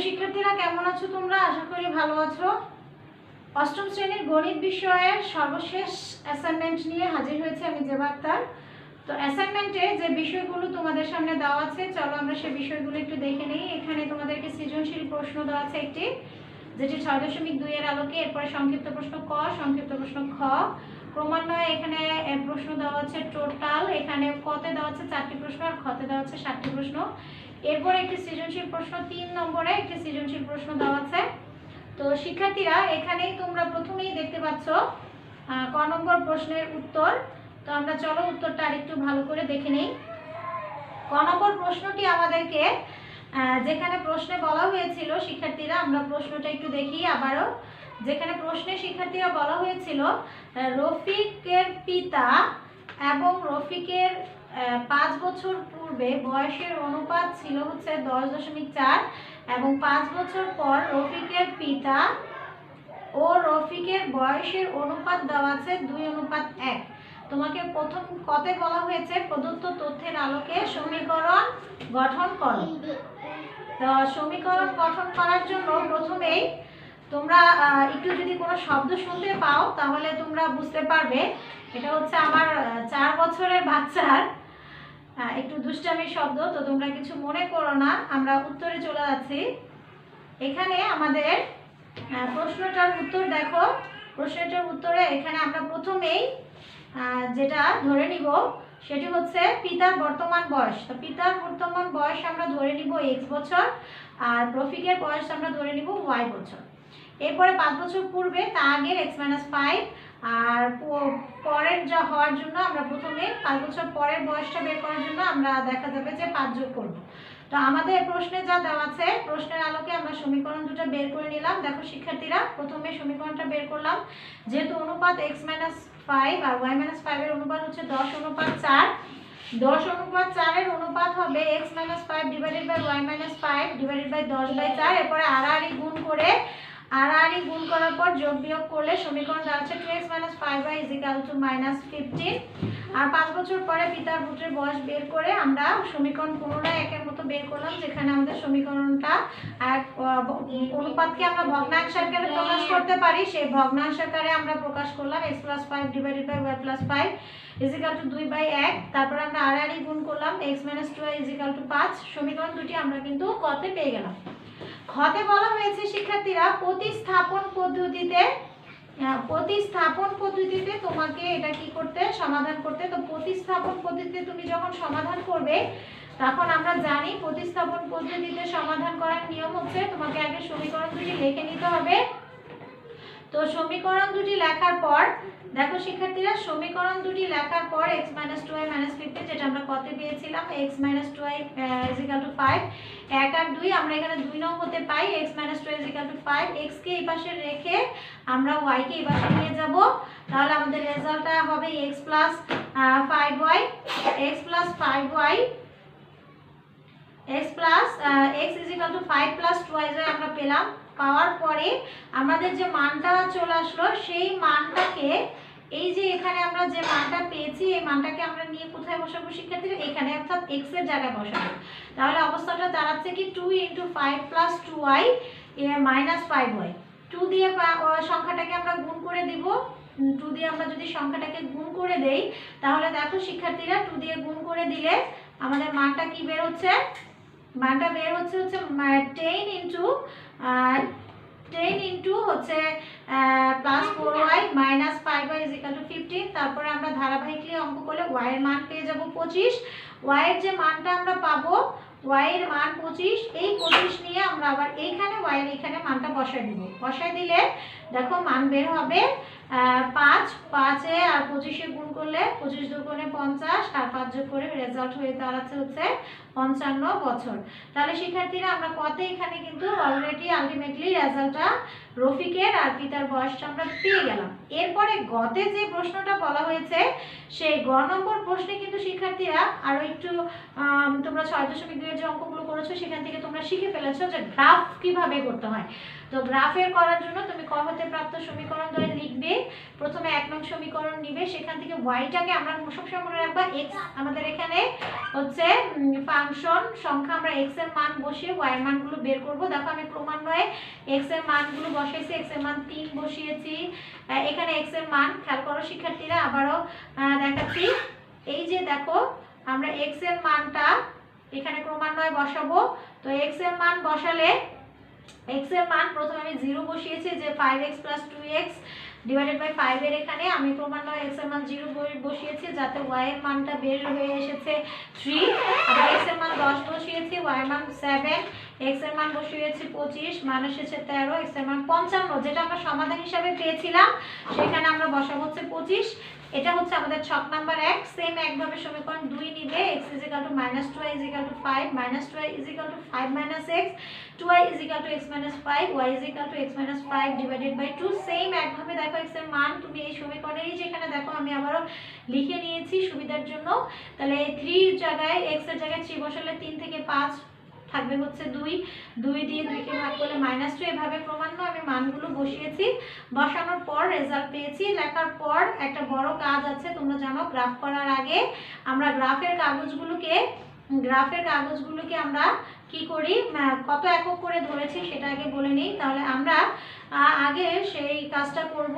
শিক্ষার্থীরা কেমন আছো তোমরা? আশা করি ভালো আছো। অষ্টম শ্রেণীর গণিত বিষয়ের সর্বশেষ অ্যাসাইনমেন্ট নিয়ে হাজির হয়েছে আমি জেবা আক্তার। তো অ্যাসাইনমেন্টে যে বিষয়গুলো তোমাদের সামনে দেওয়া আছে, চলো আমরা সেই বিষয়গুলো একটু দেখে নিই। এখানে তোমাদেরকে সৃজনশীল প্রশ্ন দেওয়া আছে একটি, যেটি 6.2 এর আলোকে। এরপরে সংক্ষিপ্ত প্রশ্ন ক, সংক্ষিপ্ত প্রশ্ন খ, ক্রমান্বয়ে এখানে প্রশ্ন দেওয়া আছে টোটাল। এখানে কতে দেওয়া আছে 4টি প্রশ্ন আর খতে দেওয়া আছে 7টি প্রশ্ন। এরপরে একটি সৃজনশীল প্রশ্ন 3 নম্বরে একটি সৃজনশীল প্রশ্ন দেওয়া আছে। তো শিক্ষার্থীরা এখানেই তোমরা প্রথমেই দেখতে পাচ্ছ ক নম্বর প্রশ্নের উত্তর। তো আমরা চলো উত্তরটা আরেকটু ভালো করে দেখে নিই। ক নম্বর প্রশ্নটি আমাদেরকে যেখানে প্রশ্নে বলা হয়েছিল শিক্ষার্থীরা, আমরা প্রশ্নটা একটু দেখি আবারও। যেখানে প্রশ্নে শিক্ষার্থীরা বলা হয়েছিল রফিকের পিতা এবং রফিকের 5 বছর পূর্বে বয়সের অনুপাত ছিল হচ্ছে 10.4 এবং 5 বছর পর রফিকের পিতা ও রফিকের বয়সের অনুপাত দেওয়া আছে 2:1। তোমাকে প্রথম কতে বলা হয়েছে প্রদত্ত তথ্যের আলোকে সমীকরণ গঠন করো। তো সমীকরণ গঠন করার জন্য প্রথমেই তোমরা একটু যদি কোনো শব্দ শুনতে পাও তাহলে তোমরা বুঝতে পারবে এটা হচ্ছে আমার 4 বছরের বাচ্চার একটু দুষ্টামির শব্দ। তো তোমরা কিছু মনে করো না, আমরা উত্তরে চলে যাচ্ছি। এখানে আমাদের প্রশ্নটার উত্তর দেখো। প্রশ্নটার উত্তরে এখানে আমরা প্রথমেই যেটা ধরে নিব সেটি হচ্ছে পিতার বর্তমান বয়স। তো পিতার বর্তমান বয়স আমরা ধরে নিব x বছর আর রফিকের বয়স আমরা ধরে নিব y বছর। এরপরে 5 বছর পূর্বে তা আগের x-5 আর পরের যা হওয়ার জন্য আমরা প্রথমে 5 বছর পরের বয়সটা বের করার জন্য আমরা দেখা যাবে যে 5 যোগ করব। তো আমাদের প্রশ্নে যা দেওয়া আছে প্রশ্নের আলোকে আমরা সমীকরণ দুটো বের করে নিলাম। দেখো শিক্ষার্থীরা প্রথমে সমীকরণটা বের করলাম। যেহেতু অনুপাত x-5 আর y-5 এর অনুপাত হচ্ছে 10:4, 10:4 এর অনুপাত হবে x-5 divided by y-5 divided by 10/4। এরপরে আড়াআড়ি গুণ করে আড়াআড়ি গুণ করার পর যোগ বিয়োগ করলে সমীকরণ দাঁড়াচ্ছে 2x-5y -15। আর 5 বছর পরে পিতার পুত্রের বয়স বের করে আমরা সমীকরণ পুনরায় একের মতো বের করলাম, যেখানে আমাদের সমীকরণটা অনুপাতকে আমরা ভগ্নাংশ আকারে প্রকাশ করতে পারি। সেই ভগ্নাংশ আকারে আমরা প্রকাশ করলাম x+5 ডিভাইডেড বাই y+5 2/1। তারপরে আমরা আড়াআড়ি গুণ করলাম x-2y 5। সমীকরণ দুটি আমরা কিন্তু কতে পেয়ে গেলাম। খতে বলা হয়েছে শিক্ষার্থীরা প্রতিস্থাপন পদ্ধতিতে তোমাকে এটা কি করতে সমাধান করতে। তো প্রতিস্থাপন পদ্ধতিতে তুমি যখন সমাধান করবে তখন আমরা জানি প্রতিস্থাপন পদ্ধতিতে সমাধান করার নিয়ম হচ্ছে তোমাকে আগে সমীকরণ দুটি লিখে নিতে হবে। তো সমীকরণ দুটি লেখার পর দেখো শিক্ষার্থীরা সমীকরণ দুটি লেখার পর x-2y -15 যেটা আমরা কতে পেয়েছিলাম x-2y 5, 1 আর 2 আমরা এখানে 2 নং হতে পাই। x-2y 5, x কে এই পাশে রেখে আমরা y কে এই পাশে নিয়ে যাব, তাহলে আমাদের রেজাল্টটা হবে x + 5y x + 5y x = 5 + 2y আমরা পেলাম। পাওয়ার পরে আমাদের যে মানটা চলে আসলো সেই মানটাকে এই যে এখানে আমরা যে মানটা পেয়েছি এই মানটাকে আমরা নিয়ে কোথায় বসাবো শিক্ষার্থীরা? এখানে, অর্থাৎ x এর জায়গায় বসাবো। তাহলে অবস্থাটা দাঁড়াচ্ছে কি 2 × 5 + 2y -5y। 2 দিয়ে সংখ্যাটাকে আমরা গুণ করে দিব। 2 দিয়ে আমরা যদি সংখ্যাটাকে গুণ করে দেই তাহলে দেখো শিক্ষার্থীরা 2 দিয়ে গুণ করে দিলে আমাদের মানটা কি বের হচ্ছে? মানটা বের হচ্ছে 10 × হচ্ছে +4y -5y 15। তারপরে আমরা ধারাবাহিকলি অঙ্ক করলে y এর মান পেয়ে যাব 25। y এর যে মানটা আমরা পাবো y এর মান 25, এই 25 নিয়ে আমরা আবার এইখানে y এর এখানে মানটা বসাই দিব। বসাই দিলে দেখো মান বের হবে 5। 5 এ আর 25 এ গুণ করলে 25 × 2 = 50 আর 5 যোগ করে রেজাল্ট হয়ে দাঁড়াচ্ছে হচ্ছে 55 বছর। তাহলে শিক্ষার্থীরা আমরা কতে এখানে কিন্তু অলরেডি আলটিমেটলি রেজাল্টটা রফিকের আর পিতার বয়সটা আমরা পেয়ে গেলাম। এরপরে গতে যে প্রশ্নটা বলা হয়েছে সেই গ নম্বর প্রশ্নে কিন্তু শিক্ষার্থীরা আরো একটু তোমরা 6.2 এর যে অঙ্কগুলো করেছো সেখান থেকে তোমরা শিখে ফেলেছো যে গ্রাফ কিভাবে করতে হয়। তো গ্রাফের করার জন্য তুমি ক হতে প্রাপ্ত সমীকরণ ধরে লিখবে। প্রথমে 1 নং সমীকরণ নিবে, সেখান থেকে ওয়াইটাকে আমরা সবসময় মনে রাখবা এক্স আমাদের এখানে হচ্ছে ফাংশন সংখ্যা, আমরা এক্স এর মান বসিয়ে ওয়াই এর মানগুলো বের করব। দেখো আমি ক্রমান্বয়ে এক্স এর মানগুলো বসাইছি, এক্স এর মান 3 বসিয়েছি, এখানে এক্স এর মান খেয়াল করো শিক্ষার্থীরা, আবারও দেখাচ্ছি। এই যে দেখো আমরা এক্স এর মানটা এখানে ক্রমান্বয়ে বসাবো। তো এক্স এর মান বসালে এক্স এর মান প্রথমে আমি 0 বসিয়েছি, যে 5x + 2x ডিভাইডেড বাই 5 এর এখানে আমি ক্রমান্বয়ে x এর মান 0 বসিয়েছি, যাতে y এর মানটা বের হয়ে এসেছে 3। আবার x এর মান 10 বসিয়েছি, y এর মান 7, x এর মান বসিয়েছি 25, মান এসেছে 13, x এর মান 55, যেটা আমরা সমাধান হিসাবে পেয়েছিলাম সেখানে আমরা বসাবো হচ্ছে 25। এটা হচ্ছে আমাদের ছক নাম্বার 1। সেম একভাবে সমীকরণ 2 নিবে, x = -2y = 5, -2y = 5 - x, 2y = x - 5, y = x - 5 divided by 2। Same একভাবে দেখো x এর মান তুমি এই সমীকরণেরই যেখানে দেখো আমি আবারও লিখে নিয়েছি সুবিধার জন্য। তাহলে 3 এর জায়গায় x এর জায়গায় 3 বসালে 3 থেকে 5 থাকবে হচ্ছে 2, 2 দিয়ে 2 কে ভাগ করলে -2। এভাবে ক্রমান্বয়ে আমি মানগুলো বসিয়েছি, বসানোর পর রেজাল্ট পেয়েছি। লেখার পর একটা বড় কাজ আছে, তোমরা জানো গ্রাফ করার আগে আমরা গ্রাফের কাগজগুলোকে আমরা কি করি, কত একক করে ধরেছি সেটা আগে বলে নিই। তাহলে আমরা আগে সেই কাজটা করব,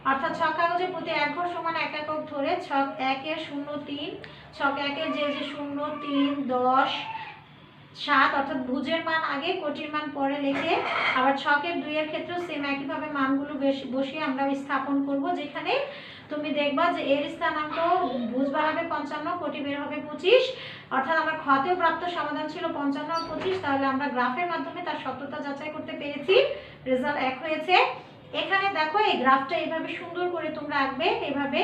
অর্থাৎ ছক কাগজে প্রতি 1 ঘর সমান 1 একক ধরে ছক 1 এর 0,3, ছক 1 এর যে 0, 3, 10, 7 অর্থাৎ ভুজের মান আগে কোটির মান পরে লিখে, আবার ছকের 2 এর ক্ষেত্রেও সেম একইভাবে মানগুলো বসিয়ে আমরা স্থাপন করব, যেখানে তুমি দেখবা যে এর স্থানাঙ্ক ভুজ বাড়াবে 55, কোটি বের হবে 25, অর্থাৎ আমার খতেও প্রাপ্ত সমাধান ছিল 55 আর 25। তাহলে আমরা গ্রাফের মাধ্যমে তার সত্যতা যাচাই করতে পেরেছি, রেজাল্ট 1 হয়েছে। এখানে দেখো এই গ্রাফটা এইভাবে সুন্দর করে তোমরা আঁকবে, এইভাবে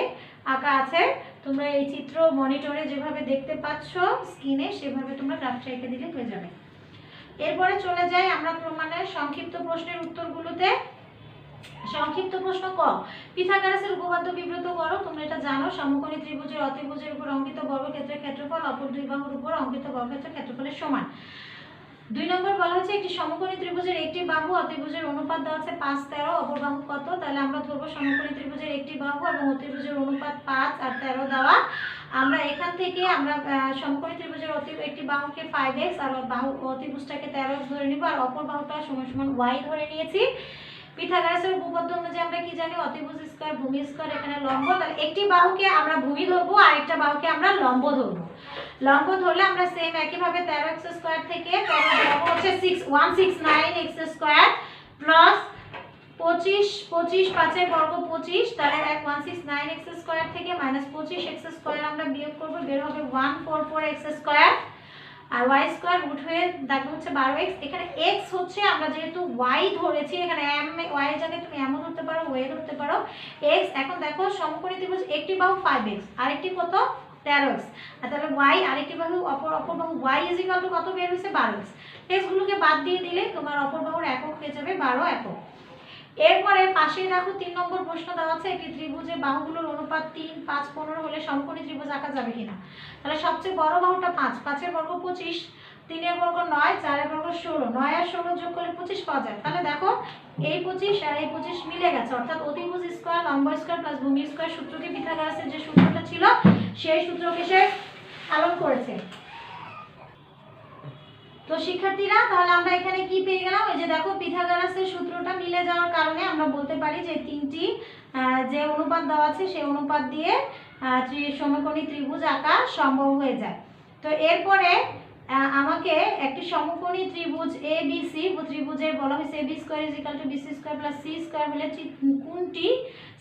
আঁকা আছে, তোমরা এই চিত্র মনিটরে যেভাবে দেখতে পাচ্ছ স্ক্রিনে সেভাবে তোমরা গ্রাফটা এঁকে দিলে হয়ে যাবে। এরপরে চলে যাই আমরা প্রমাণের সংক্ষিপ্ত প্রশ্নের উত্তরগুলোতে। সংক্ষিপ্ত প্রশ্ন ক, পিথাগোরাসের উপপাদ্য বিবৃত করো। তোমরা এটা জানো, সমকোণী ত্রিভুজের অতিভুজের উপর অঙ্কিত বর্গক্ষেত্রের ক্ষেত্রফল অপর দুই বাহুর উপর অঙ্কিত বর্গক্ষেত্রের ক্ষেত্রফলের সমান। 2 নম্বর বলা হচ্ছে একটি সমকোণী ত্রিভুজের একটি বাহু অতিভুজের অনুপাত দেওয়া আছে 5, 13, অপর বাহু কত? তাহলে আমরা ধরবো সমকোণী ত্রিভুজের একটি বাহু এবং অতিভুজের অনুপাত 5 আর 13 দেওয়া। আমরা এখান থেকে আমরা সমকোণী ত্রিভুজের একটি বাহুকে 5x আর বাহু অতিভুজটাকে 13x ধরে নিব, আর অপর বাহুটা সমান সমান y ধরে নিয়েছি। পিথাগোরাসের উপপাদ্য অনুযায়ী আমরা কি জানি, অতিভুজ স্কয়ার ভূমি স্কয়ার এখানে লম্ব। তাহলে একটি বাহুকে আমরা ভূমি ধরবো আর একটা বাহুকে আমরা লম্ব ধরবো। লম্ব ধরলে আমরা সেম একইভাবে 13x² থেকে 13 হচ্ছে 169x² প্লাস 25 25 5 এর বর্গ 25, তাহলে 169x² থেকে -25x² আমরা বিয়োগ করব, বের হবে 144x², আর y² রুট হয়ে দেখো হচ্ছে 12x। এখানে x হচ্ছে আমরা যেহেতু y ধরেছি, এখানে y এর জায়গায় তুমি এমন ধরতে পারো, y ধরতে পারো x। এখন দেখো সমকোণী ত্রিভুজ একটি বাহু 5x আরেকটি কত 13x, আর তাহলে y আরেকটি বাহু অপর বাহু y কত বের হয়েছে 12x। x গুলোকে বাদ দিয়ে দিলে তোমার অপর বাহুর একক হয়ে যাবে 12 একক। এরপরে পাশেই দেখো 3 নম্বর প্রশ্ন দেওয়া আছে, একটি ত্রিভুজের বাহুগুলোর অনুপাত 3, 5, 15 হলে সমকোণী ত্রিভুজ আঁকা যাবে কিনা। তাহলে সবচেয়ে বড় বাহুটা 5, 5 এর বর্গ 25, 3 এর বর্গ 9, 4 এর বর্গ 16, 9 আর 16 যোগ করলে 25 পাওয়া যায়। তাহলে দেখো এই 25 আর এই 25 মিলে গেছে, অর্থাৎ অতিভুজ স্কয়ার লম্ব স্কয়ার প্লাস ভূমি স্কয়ার সূত্রটি পিথাগোরাসের যে সূত্রটা ছিল সেই সূত্রকে সে পালন করেছে। তো শিক্ষার্থীরা তাহলে আমরা এখানে কি পেয়ে গেলাম, এই যে দেখো পিথাগোরাসের সূত্রটা মিলে যাওয়ার কারণে আমরা বলতে পারি যে তিনটি যে অনুপাত দেওয়া আছে সেই অনুপাত দিয়ে সমকোণী ত্রিভুজ আঁকা সম্ভব হয়ে যায়। তো এরপরে আমাকে একটি সমকোণী ত্রিভুজ ABC ত্রিভুজের বলা হয়েছে AB² = BC² + C² হলে কোনটি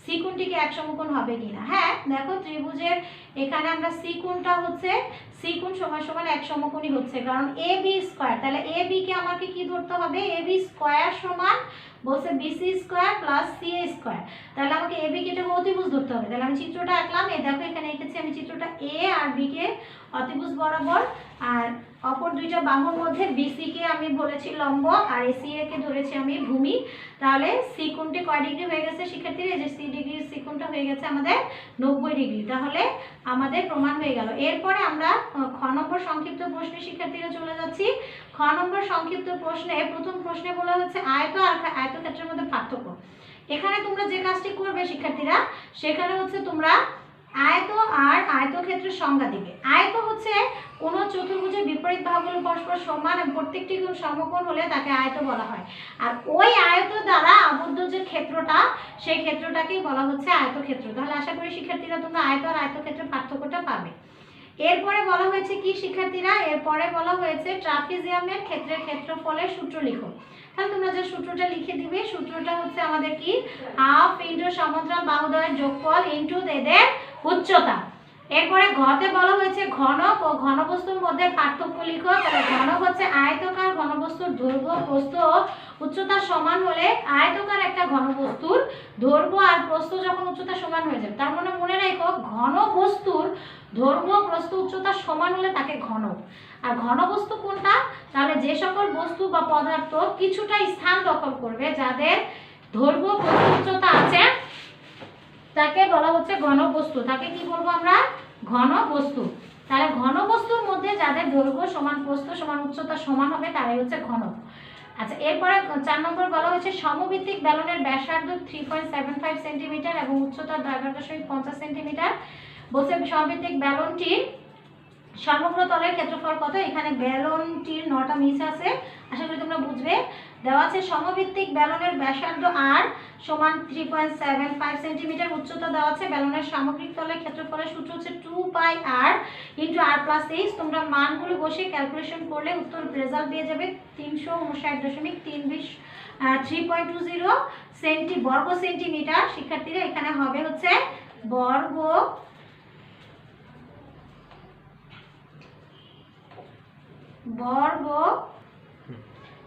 C কোণটিকে এক সমকোণ হবে কিনা। হ্যাঁ দেখো ত্রিভুজের এখানে আমরা C কোণটা হচ্ছে C কোণ সমান সমান এক সমকোণী হচ্ছে, কারণ AB²। তাহলে AB কে আমাকে কি ধরতে হবে, AB² সমান বলছে BC² + CA²। তাহলে আমাকে AB কে এটা অতিভুজ ধরতে হবে। তাহলে আমি চিত্রটা আঁকলাম, এই দেখো এখানে এঁকেছি আমি চিত্রটা A আর B কে অতিভুজ বরাবর আর অপর দুইটা বাহুর মধ্যে বিসি কে আমি বলেছি লম্ব আর এসিএ কে ধরেছি আমি ভূমি। তাহলে সি কোণটি কয় ডিগ্রি হয়ে গেছে শিক্ষার্থীরা? এই যে সি ডিগ্রি সি কোণটা হয়ে গেছে আমাদের 90 ডিগ্রি। তাহলে আমাদের প্রমাণ হয়ে গেল। এরপরে আমরা খ নম্বর সংক্ষিপ্ত প্রশ্নে শিক্ষার্থীরা চলে যাচ্ছি। খ নম্বর সংক্ষিপ্ত প্রশ্নে প্রথম প্রশ্নে বলা হচ্ছে আয়ত আর আয়তক্ষেত্রের মধ্যে পার্থক্য। এখানে তোমরা যে কাজটি করবে শিক্ষার্থীরা, সেখানে হচ্ছে তোমরা আয়ত আর আয়তক্ষেত্রের সংজ্ঞা দিবে। আয়ত হচ্ছে কোনো চতুর্ভুজের বিপরীত বাহুগুলো পরস্পর সমান এবং প্রত্যেকটি কোণ সমকোণ হলে তাকে আয়ত বলা হয়। আর ওই আয়ত দ্বারা আবদ্ধ যে ক্ষেত্রটা, সেই ক্ষেত্রটাকেই বলা হচ্ছে আয়তক্ষেত্র। তাহলে আশা করি শিক্ষার্থীরা তোমরা আয়ত আর আয়তক্ষেত্রের পার্থক্যটা পাবে। এরপরে বলা হয়েছে কি শিক্ষার্থীরা? এরপরে বলা হয়েছে ট্রাপিজিয়ামের ক্ষেত্রের ক্ষেত্রফলের সূত্র লিখো। তাহলে তোমরা যে সূত্রটা লিখে দিবে, সূত্রটা হচ্ছে আমাদের কি, হাফ ইন্টু সমান্তরাল বাহুদ্বয়ের যোগফল ইন্টু এদের উচ্চতা। এরপরে ঘতে বলা হয়েছে ঘনক ও ঘনবস্তুর মধ্যে পার্থক্য লিখো। তাহলে ঘনক হচ্ছে আয়তকার ঘনবস্তুর দৈর্ঘ্য প্রস্থ উচ্চতা সমান হলে আয়তকার একটা ঘনবস্তুর দৈর্ঘ্য আর প্রস্থ যখন উচ্চতা সমান হয়ে যাবে, তার মানে মনে রাখো ঘনবস্তুর দৈর্ঘ্য প্রস্থ উচ্চতা সমান হলে তাকে ঘনক। আর ঘনবস্তু কোনটা? তাহলে যে সকল বস্তু বা পদার্থ কিছুটা স্থান দখল করবে, যাদের দৈর্ঘ্য প্রস্থ উচ্চতা আছে, তাকে বলা হচ্ছে ঘনবস্তু। তাকে কি বলবো আমরা? ঘনবস্তু। তাহলে ঘনবস্তুর মধ্যে যাদের দৈর্ঘ্য সমান প্রস্থ সমান উচ্চতা সমান হবে তারাই হচ্ছে ঘনক। আচ্ছা, এরপরে 4 নম্বর বলা হয়েছে সমভিত্তিক বেলনের ব্যাসার্ধ 3.75 সেন্টিমিটার এবং উচ্চতা 11.50 সেন্টিমিটার। বলছে সমভিত্তিক বেলনটির সমগ্র তলের ক্ষেত্রফল কত? এখানে বেলনটির 9টা মিস আছে, আশা করি তোমরা বুঝবে। দেওয়া আছে সমভিত্তিক বেলনের ব্যাসার্ধ আর সমান 3.75 সেন্টিমিটার, উচ্চতা দেওয়া আছে। বেলনের সামগ্রিক তলের ক্ষেত্রফলের সূত্র হচ্ছে 2 পাই আর ইন্টু আর প্লাস এইচ। তোমরা মানগুলো বসে ক্যালকুলেশন করলে উত্তর রেজাল্ট দিয়ে যাবে 359.320 বর্গ সেন্টিমিটার। শিক্ষার্থীরা এখানে হবে হচ্ছে বর্গ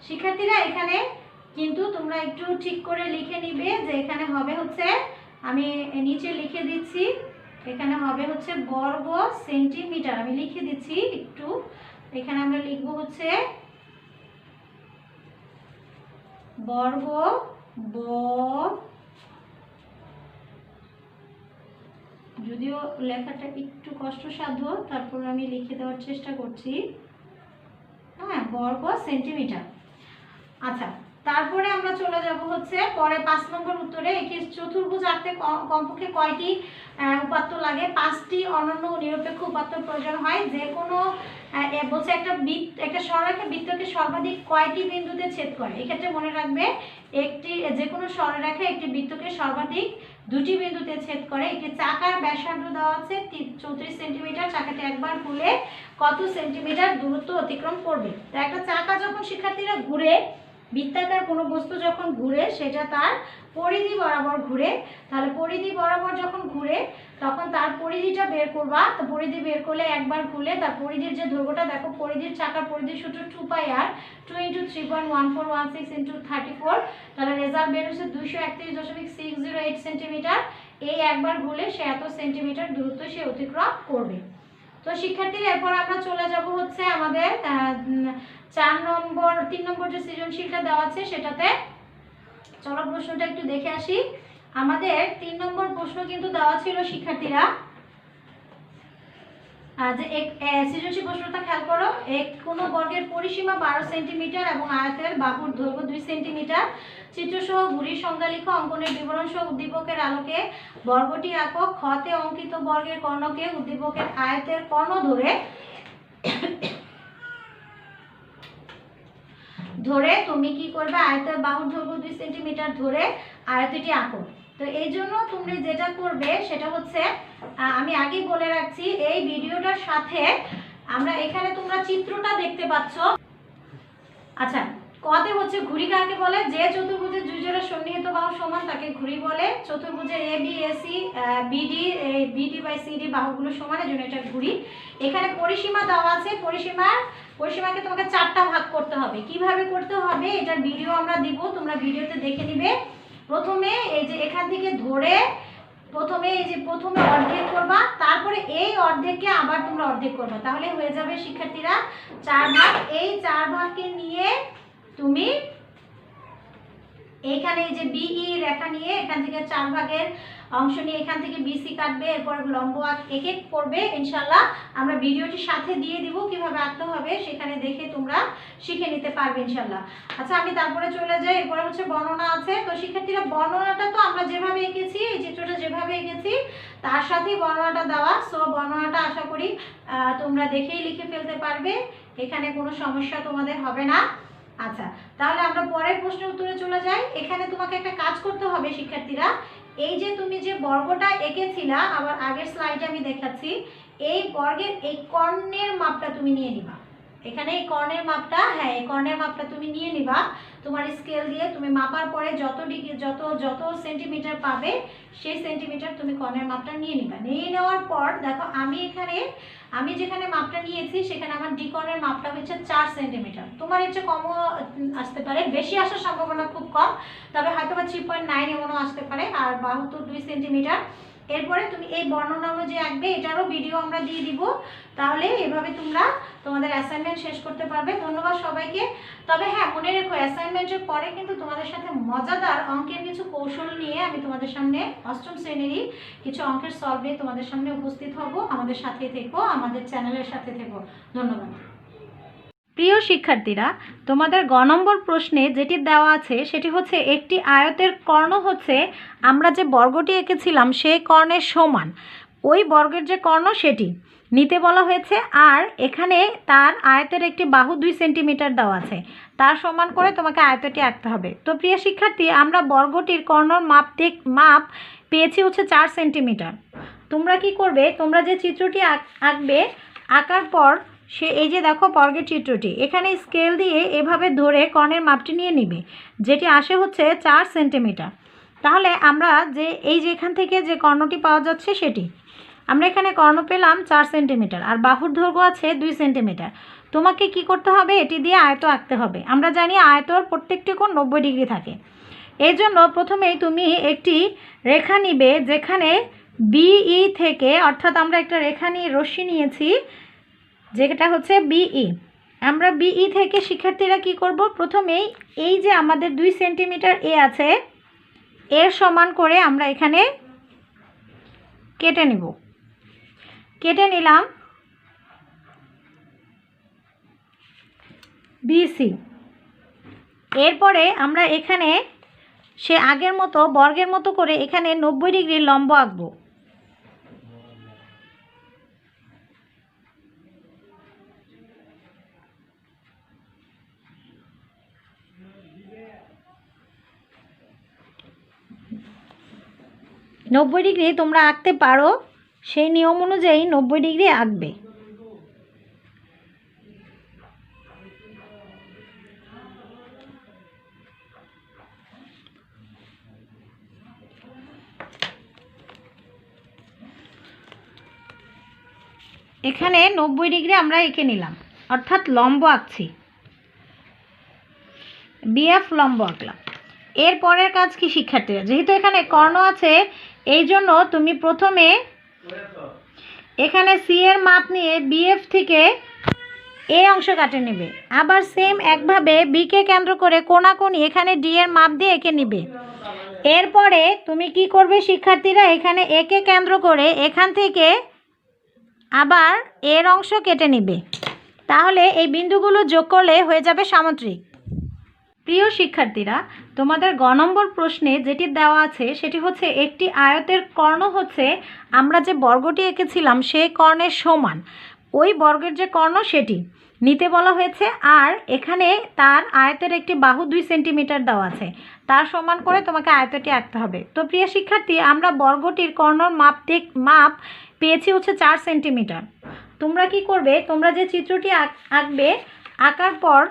শিক্ষার্থীরা এখানে কিন্তু তোমরা একটু ঠিক করে লিখে নিবে যে এখানে হবে হচ্ছে, আমি নিচে লিখে দিচ্ছি, এখানে হবে হচ্ছে বর্গ সেন্টিমিটার। আমি লিখে দিচ্ছি একটু, এখানে আমরা লিখবো হচ্ছে বর্গ যদিও লেখাটা একটু কষ্টসাধ্য, তারপর আমি লিখে দেওয়ার চেষ্টা করছি। হ্যাঁ, বর্গ সেন্টিমিটার। আচ্ছা, তারপরে আমরা চলে যাব হচ্ছে পরে 5 নম্বর উত্তরে। একটি চতুর্ভুজ আঁকতে কমপক্ষে কয়টি উপাত্ত লাগে? 5টি অনন্য নিরপেক্ষ উপাত্ত প্রয়োজন হয়। যে কোনো বলছে একটা সরলরেখা বৃত্তকে সর্বাধিক কয়টি বিন্দুতে ছেদ করে? এক্ষেত্রে মনে রাখবে যে কোনো সরলরেখা একটি বৃত্তকে সর্বাধিক 2টি বিন্দুতে ছেদ করে। একটি চাকার ব্যাসার্ধ দেওয়া আছে 34 সেন্টিমিটার। চাকাটি একবার ঘুরলে কত সেন্টিমিটার দূরত্ব অতিক্রম করবে? তো একটা চাকা যখন শিক্ষার্থীরা ঘুরে, বৃত্তাকার কোনো বস্তু যখন ঘুরে, সেটা তার পরিধি বরাবর ঘুরে। তাহলে পরিধি বরাবর যখন ঘুরে তখন তার পরিধিটা বের করবা। তো পরিধি বের করলে একবার ঘুরলে তার পরিধির যে দৈর্ঘ্যটা দেখো, পরিধির চাকার পরিধির সূত্র 2 পাই আর 2 × 3.1416 × 34। তাহলে রেজাল্ট বের হচ্ছে 231.608 সেন্টিমিটার। এই একবার ঘুরলে সে এত সেন্টিমিটার দূরত্ব সে অতিক্রম করবে। তো শিক্ষার্থীরা এরপর আমরা চলে যাব হচ্ছে আমাদের 3 নম্বর যে সৃজনশীলটা দেওয়া আছে সেটাতে। চলো প্রশ্নটা একটু দেখে আসি। আমাদের 3 নম্বর প্রশ্ন কিন্তু দেওয়া ছিল শিক্ষার্থীরা, যে সৃজনশীল প্রশ্নটা খেয়াল করো। কোনো বর্গের পরিসীমা 12 সেন্টিমিটার এবং আয়তের বাহুর দৈর্ঘ্য 2 সেন্টিমিটার। চিত্রসহ ঘুড়ির সংজ্ঞা লিখো। অঙ্কনের বিবরণ সহ উদ্দীপকের আলোকে বর্গটি আঁকো। খতে অঙ্কিত বর্গের কর্ণকে উদ্দীপকের আয়তের কর্ণ ধরে তুমি কি করবে? আয়তের বাহুর দৈর্ঘ্য 2 সেন্টিমিটার ধরে আয়তটি আঁকো। তো এই জন্য তুমি যেটা করবে সেটা হচ্ছে, আমি আগেই বলে রাখছি, এই ভিডিওটার সাথে আমরা এখানে তোমরা চিত্রটা দেখতে পাচ্ছ। আচ্ছা, কতে হচ্ছে ঘুড়ি কাকে বলে? যে চতুর্ভুজের দুই জোড়া সন্নিহিত বাহু সমান তাকে ঘুড়ি বলে। চতুর্ভুজের ABAC BD বাই CD বাহুগুলো সমান, এর জন্য এটা ঘুড়ি। এখানে পরিসীমা দেওয়া আছে। পরিসীমাকে তোমাকে 4টা ভাগ করতে হবে। কিভাবে করতে হবে এটার ভিডিও আমরা দিব, তোমরা ভিডিওতে দেখে নিবে। প্রথমে এই যে এখান থেকে ধরে প্রথমে এই যে প্রথমে অর্ধেক করবা, তারপরে এই অর্ধেককে আবার তোমরা অর্ধেক করবা, তাহলে হয়ে যাবে শিক্ষার্থীরা 4 ভাগ। এই 4 ভাগকে নিয়ে তুমি এইখানে এই যে বিই রেখা নিয়ে এখান থেকে 4 ভাগের অংশ নিয়ে এখান থেকে বিসি কাটবে, এরপর লম্ব এক এক করবে। ইনশাআল্লাহ আমরা ভিডিওটির সাথে দিয়ে দিব কিভাবে আঁকতে হবে, সেখানে দেখে তোমরা শিখে নিতে পারবে ইনশাআল্লাহ। আচ্ছা আমি তারপরে চলে যাই, এরপরে হচ্ছে বর্ণনা আছে। তো শিক্ষার্থীরা বর্ণনাটা তো আমরা যেভাবে এঁকেছি, এই চিত্রটা যেভাবে এঁকেছি তার সাথেই বর্ণনাটা দেওয়া। সো বর্ণনাটা আশা করি তোমরা দেখেই লিখে ফেলতে পারবে, এখানে কোনো সমস্যা তোমাদের হবে না। আচ্ছা তাহলে আমরা পরের প্রশ্নের উত্তরে চলে যাই। এখানে তোমাকে একটা কাজ করতে হবে শিক্ষার্থীরা, এই যে তুমি যে বর্গটা এঁকেছিলা, আবার আগের স্লাইডে আমি দেখাচ্ছি, এই বর্গের এই কর্ণের মাপটা তুমি নিয়ে নিবা। এখানে এই কর্ণের মাপটা, হ্যাঁ এই কর্ণের মাপটা তুমি নিয়ে নিবা তোমার স্কেল দিয়ে। তুমি মাপার পরে যত ডিগ্রি যত সেন্টিমিটার পাবে সেই সেন্টিমিটার তুমি কর্ণের মাপটা নিয়ে নিবা। নিয়ে নেওয়ার পর দেখো আমি যেখানে মাপটা নিয়েছি সেখানে আমার ডি কর্ণের মাপটা হচ্ছে 4 সেন্টিমিটার। তোমার হচ্ছে কমও আসতে পারে, বেশি আসার সম্ভাবনা খুব কম, তবে হয়তো বা 3.9 এমনও আসতে পারে। আর বাহু তো 2 সেন্টিমিটার। এরপরে তুমি এই বর্ণনা অনুযায়ী আঁকবে, এটারও ভিডিও আমরা দিয়ে দিব। তাহলে এভাবে তোমরা তোমাদের অ্যাসাইনমেন্ট শেষ করতে পারবে। ধন্যবাদ সবাইকে। তবে হ্যাঁ মনে রেখো, অ্যাসাইনমেন্টের পরে কিন্তু তোমাদের সাথে মজাদার অঙ্কের কিছু কৌশল নিয়ে আমি তোমাদের সামনে অষ্টম শ্রেণীরই কিছু অঙ্কের সলভ নিয়ে তোমাদের সামনে উপস্থিত হব। আমাদের সাথে থেকো, আমাদের চ্যানেলের সাথে থেকো। ধন্যবাদ। প্রিয় শিক্ষার্থীরা, তোমাদের গ নম্বর প্রশ্নে যেটি দেওয়া আছে সেটি হচ্ছে একটি আয়তের কর্ণ হচ্ছে আমরা যে বর্গটি এঁকেছিলাম সেই কর্ণের সমান, ওই বর্গের যে কর্ণ সেটি নিতে বলা হয়েছে। আর এখানে তার আয়তের একটি বাহু 2 সেন্টিমিটার দেওয়া আছে, তার সমান করে তোমাকে আয়তটি আঁকতে হবে। তো প্রিয় শিক্ষার্থী, আমরা বর্গটির কর্ণর মাপ পেয়েছি হচ্ছে 4 সেন্টিমিটার। তোমরা কি করবে, তোমরা যে চিত্রটি আঁকবে, আঁকার পর এই যে দেখো বর্গের চিত্রটি, এখানে স্কেল দিয়ে এভাবে ধরে কর্ণের মাপটি নিয়ে নিবে, যেটি আসে হচ্ছে 4 সেন্টিমিটার। তাহলে আমরা এই যে এখান থেকে যে কর্ণটি পাওয়া যাচ্ছে সেটি, আমরা এখানে কর্ণ পেলাম 4 সেন্টিমিটার, আর বাহুর দৈর্ঘ্য আছে 2 সেন্টিমিটার। তোমাকে কি করতে হবে, এটি দিয়ে আয়ত আঁকতে হবে। আমরা জানি আয়তর প্রত্যেকটি কোণ 90 ডিগ্রি থাকে। এই জন্য প্রথমেই তুমি একটি রেখা নিবে, যেখানে বিই থেকে, অর্থাৎ আমরা একটা রেখা নিয়ে রশ্মি নিয়েছি যেটা হচ্ছে বিই। আমরা বিই থেকে শিক্ষার্থীরা কি করব, প্রথমেই এই যে আমাদের 2 সেন্টিমিটার এ আছে, এর সমান করে আমরা এখানে কেটে নিব। কেটে নিলাম বিসি। এরপরে আমরা এখানে সে আগের মতো বর্গের মতো করে এখানে 90 ডিগ্রি লম্ব আঁকবো। নব্বই ডিগ্রি তোমরা আঁকতে পারো, সেই নিয়ম অনুযায়ী 90 ডিগ্রি আঁকবে। এখানে 90 ডিগ্রি আমরা এঁকে নিলাম, অর্থাৎ লম্ব আঁকছি, বিএফ লম্ব আঁকলাম। এর পরের কাজ কি শিক্ষার্থীরা, যেহেতু এখানে কর্ণ আছে এই জন্য তুমি প্রথমে এখানে সি এর মাপ নিয়ে বিএফ থেকে এ অংশ কাটে নেবে। আবার সেম একভাবে বিকে কেন্দ্র করে কোণাকুণি এখানে ডি এর মাপ দিয়ে এঁকে নিবে। এরপরে তুমি কি করবে শিক্ষার্থীরা, এখানে একে কেন্দ্র করে এখান থেকে আবার এর অংশ কেটে নিবে। তাহলে এই বিন্দুগুলো যোগ করলে হয়ে যাবে সামুদ্রিক। প্রিয় শিক্ষার্থীরা, তোমাদের গ নম্বর প্রশ্নে যেটি দেওয়া আছে সেটি হচ্ছে একটি আয়তের কর্ণ হচ্ছে আমরা যে বর্গটি এঁকেছিলাম সেই কর্ণের সমান, ওই বর্গের যে কর্ণ সেটি নিতে বলা হয়েছে। আর এখানে তার আয়তের একটি বাহু 2 সেন্টিমিটার দেওয়া আছে, তার সমান করে তোমাকে আয়তটি আঁকতে হবে। তো প্রিয় শিক্ষার্থী, আমরা বর্গটির কর্ণর মাপ পেয়েছি হচ্ছে 4 সেন্টিমিটার। তোমরা কি করবে, তোমরা যে চিত্রটি আঁকবে, আঁকার পর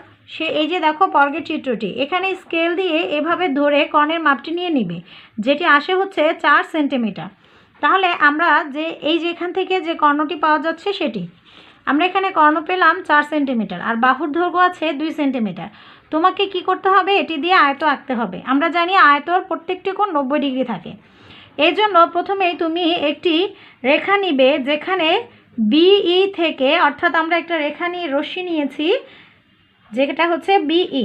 এই যে দেখো বর্গের চিত্রটি, এখানে স্কেল দিয়ে এভাবে ধরে কর্ণের মাপটি নিয়ে নিবে, যেটি আসে হচ্ছে 4 সেন্টিমিটার। তাহলে আমরা এই যে এখান থেকে যে কর্ণটি পাওয়া যাচ্ছে সেটি, আমরা এখানে কর্ণ পেলাম 4 সেন্টিমিটার, আর বাহুর দৈর্ঘ্য আছে 2 সেন্টিমিটার। তোমাকে কি করতে হবে, এটি দিয়ে আয়ত আঁকতে হবে। আমরা জানি আয়তর প্রত্যেকটি কোণ 90 ডিগ্রি থাকে। এই জন্য প্রথমেই তুমি একটি রেখা নিবে, যেখানে বিই থেকে, অর্থাৎ আমরা একটা রেখা নিয়ে রশ্মি নিয়েছি যেটা হচ্ছে বিই।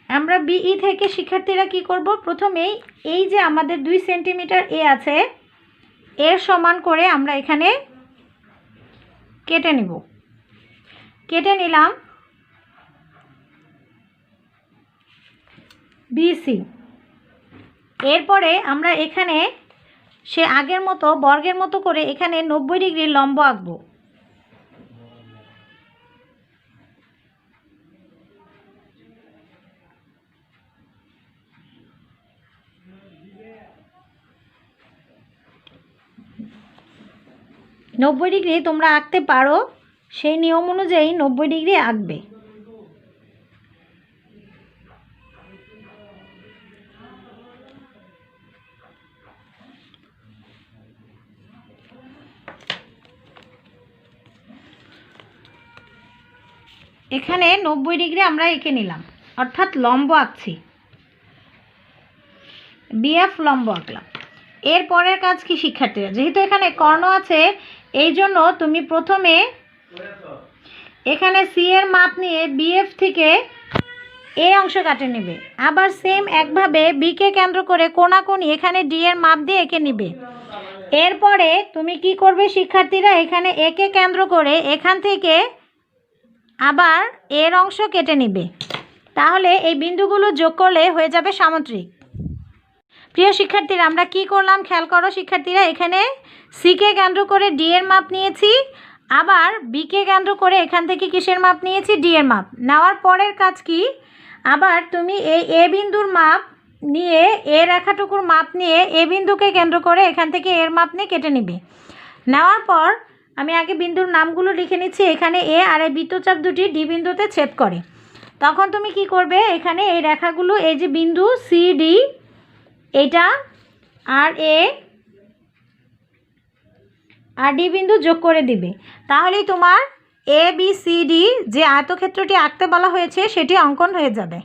আমরা বিই থেকে শিক্ষার্থীরা কি করব, প্রথমেই এই যে আমাদের 2 সেন্টিমিটার এ আছে, এর সমান করে আমরা এখানে কেটে নিব। কেটে নিলাম বিসি। এরপরে আমরা এখানে সে আগের মতো বর্গের মতো করে এখানে 90 ডিগ্রি লম্ব আঁকবো। নব্বই ডিগ্রি তোমরা আঁকতে পারো, সেই নিয়ম অনুযায়ী 90 ডিগ্রি আঁকবে। এখানে 90 ডিগ্রি আমরা এঁকে নিলাম, অর্থাৎ লম্ব আঁকছি, বিএফ লম্ব আঁকলাম। এর পরের কাজ কি শিক্ষার্থীরা, যেহেতু এখানে কর্ণ আছে এই জন্য তুমি প্রথমে এখানে সি এর মাপ নিয়ে বিএফ থেকে এ অংশ কাটে নেবে। আবার সেম একভাবে বিকে কেন্দ্র করে কোণাকুণি এখানে ডি এর মাপ দিয়ে এঁকে নিবে। এরপরে তুমি কি করবে শিক্ষার্থীরা, এখানে একে কেন্দ্র করে এখান থেকে আবার এর অংশ কেটে নিবে। তাহলে এই বিন্দুগুলো যোগ করলে হয়ে যাবে সামুদ্রিক। প্রিয় শিক্ষার্থীরা, আমরা কি করলাম খেয়াল করো শিক্ষার্থীরা, এখানে সিকে কেন্দ্র করে ডি এর মাপ নিয়েছি, আবার বিকে কেন্দ্র করে এখান থেকে কিসের মাপ নিয়েছি, ডি এর মাপ। নেওয়ার পরের কাজ কি, আবার তুমি এই এ বিন্দুর মাপ নিয়ে, এ রেখাটুকুর মাপ নিয়ে এ বিন্দুকে কেন্দ্র করে এখান থেকে এর মাপ নিয়ে কেটে নিবে। নেওয়ার পর আমি আগে বিন্দুর নামগুলো লিখে নিচ্ছি। এখানে এ আর এই বৃত্তচাপ দুটি ডি বিন্দুতে ছেদ করে। তখন তুমি কি করবে, এখানে এই রেখাগুলো, এই যে বিন্দু সি ডি, এটা আর এ আর ডি বিন্দু যোগ করে দিবে। তাহলেই তোমার এ বি সি ডি যে আয়তক্ষেত্রটি আঁকতে বলা হয়েছে সেটি অঙ্কন হয়ে যাবে।